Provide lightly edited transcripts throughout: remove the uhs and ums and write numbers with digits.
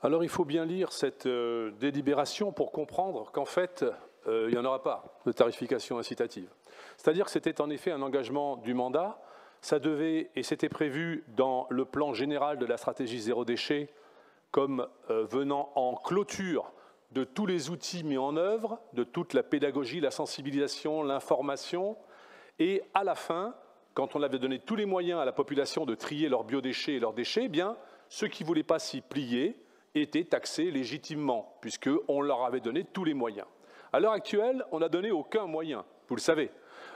Alors il faut bien lire cette délibération pour comprendre qu'en fait, il n'y en aura pas de tarification incitative. C'est-à-dire que c'était en effet un engagement du mandat, ça devait, et c'était prévu dans le plan général de la stratégie zéro déchet, comme venant en clôture de tous les outils mis en œuvre, de toute la pédagogie, la sensibilisation, l'information, et à la fin, quand on avait donné tous les moyens à la population de trier leurs biodéchets et leurs déchets, eh bien, ceux qui ne voulaient pas s'y plier étaient taxés légitimement, puisqu'on leur avait donné tous les moyens. À l'heure actuelle, on n'a donné aucun moyen, vous le savez.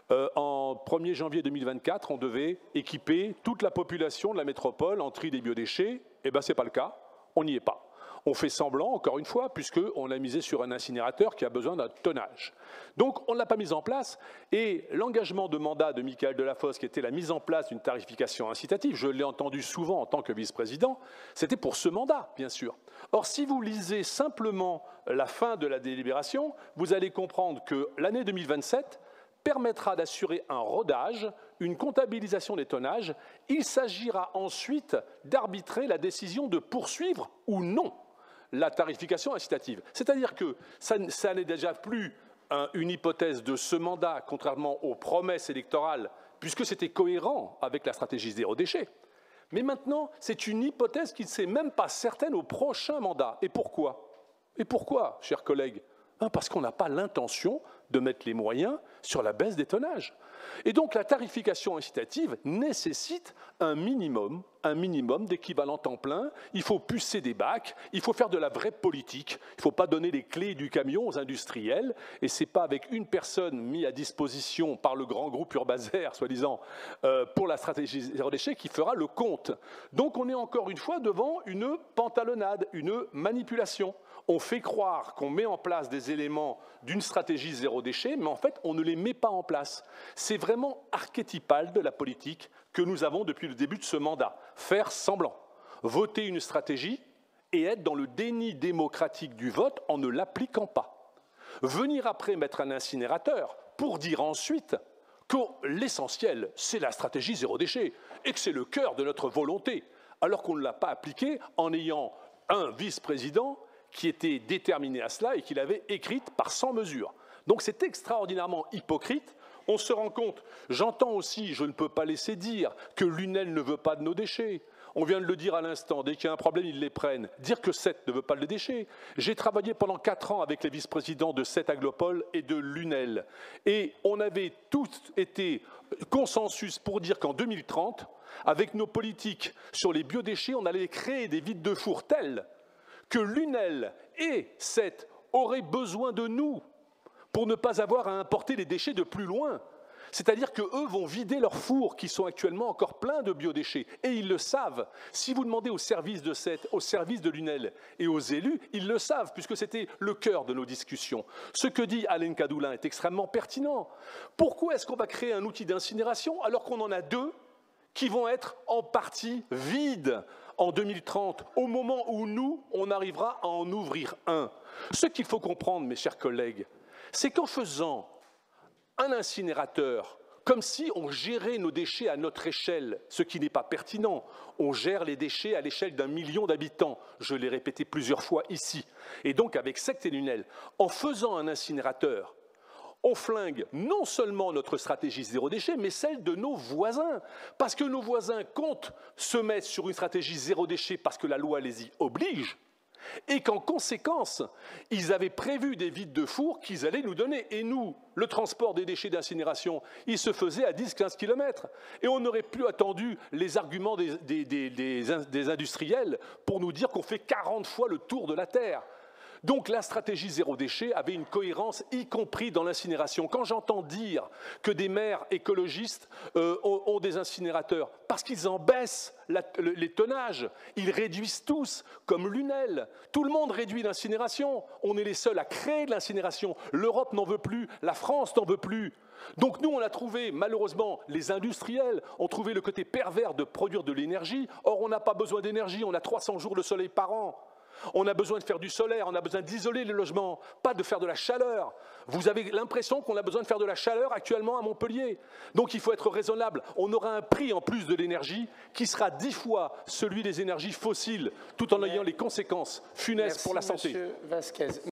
En 1er janvier 2024, on devait équiper toute la population de la métropole en tri des biodéchets. Eh bien, ce n'est pas le cas, on n'y est pas. On fait semblant, encore une fois, puisqu'on a misé sur un incinérateur qui a besoin d'un tonnage. Donc, on ne l'a pas mis en place. Et l'engagement de mandat de Michaël Delafosse, qui était la mise en place d'une tarification incitative, je l'ai entendu souvent en tant que vice-président, c'était pour ce mandat, bien sûr. Or, si vous lisez simplement la fin de la délibération, vous allez comprendre que l'année 2027 permettra d'assurer un rodage, une comptabilisation des tonnages. Il s'agira ensuite d'arbitrer la décision de poursuivre ou non la tarification incitative. C'est-à-dire que ça n'est déjà plus une hypothèse de ce mandat, contrairement aux promesses électorales, puisque c'était cohérent avec la stratégie zéro déchet. Mais maintenant, c'est une hypothèse qui ne s'est même pas certaine au prochain mandat. Et pourquoi? Et pourquoi, chers collègues? Parce qu'on n'a pas l'intention de mettre les moyens sur la baisse des tonnages. Et donc la tarification incitative nécessite un minimum d'équivalent temps plein. Il faut pucer des bacs, il faut faire de la vraie politique. Il ne faut pas donner les clés du camion aux industriels. Et ce n'est pas avec une personne mise à disposition par le grand groupe Urbaser, soi-disant, pour la stratégie zéro déchet qui fera le compte. Donc on est encore une fois devant une pantalonnade, une manipulation. On fait croire qu'on met en place des éléments d'une stratégie zéro déchet, mais en fait, on ne les met pas en place. C'est vraiment archétypal de la politique que nous avons depuis le début de ce mandat. Faire semblant, voter une stratégie et être dans le déni démocratique du vote en ne l'appliquant pas. Venir après mettre un incinérateur pour dire ensuite que l'essentiel, c'est la stratégie zéro déchet et que c'est le cœur de notre volonté, alors qu'on ne l'a pas appliqué en ayant un vice-président qui était déterminé à cela et qui l'avait écrite par 100 mesures. Donc c'est extraordinairement hypocrite. On se rend compte, j'entends aussi, je ne peux pas laisser dire, que l'UNEL ne veut pas de nos déchets. On vient de le dire à l'instant, dès qu'il y a un problème, ils les prennent. Dire que SET ne veut pas de déchets. J'ai travaillé pendant 4 ans avec les vice-présidents de SET Aglopol et de l'UNEL. Et on avait tous été consensus pour dire qu'en 2030, avec nos politiques sur les biodéchets, on allait créer des vides de four tels que l'UNEL et SET auraient besoin de nous pour ne pas avoir à importer les déchets de plus loin. C'est-à-dire qu'eux vont vider leurs fours qui sont actuellement encore pleins de biodéchets. Et ils le savent. Si vous demandez aux services de SET, aux services de l'UNEL et aux élus, ils le savent, puisque c'était le cœur de nos discussions. Ce que dit Alain Cadoulin est extrêmement pertinent. Pourquoi est-ce qu'on va créer un outil d'incinération alors qu'on en a 2 qui vont être en partie vides en 2030, au moment où nous, on arrivera à en ouvrir un? Ce qu'il faut comprendre, mes chers collègues, c'est qu'en faisant un incinérateur, comme si on gérait nos déchets à notre échelle, ce qui n'est pas pertinent. On gère les déchets à l'échelle d'1 million d'habitants, je l'ai répété plusieurs fois ici. Et donc avec SET et l'UNEL, en faisant un incinérateur, on flingue non seulement notre stratégie zéro déchet, mais celle de nos voisins. Parce que nos voisins comptent se mettre sur une stratégie zéro déchet parce que la loi les y oblige, et qu'en conséquence, ils avaient prévu des vides de four qu'ils allaient nous donner. Et nous, le transport des déchets d'incinération, il se faisait à 10-15 km. Et on n'aurait plus attendu les arguments des industriels pour nous dire qu'on fait 40 fois le tour de la Terre. Donc la stratégie zéro déchet avait une cohérence, y compris dans l'incinération. Quand j'entends dire que des maires écologistes ont des incinérateurs, parce qu'ils en baissent les tonnages, ils réduisent tous, comme l'UNEL. Tout le monde réduit l'incinération. On est les seuls à créer de l'incinération. L'Europe n'en veut plus, la France n'en veut plus. Donc nous, on a trouvé, malheureusement, les industriels ont trouvé le côté pervers de produire de l'énergie. Or, on n'a pas besoin d'énergie, on a 300 jours de soleil par an. On a besoin de faire du solaire, on a besoin d'isoler les logements, pas de faire de la chaleur. Vous avez l'impression qu'on a besoin de faire de la chaleur actuellement à Montpellier. Donc il faut être raisonnable. On aura un prix en plus de l'énergie qui sera 10 fois celui des énergies fossiles, tout en ayant les conséquences funestes pour la santé. Monsieur Vasquez.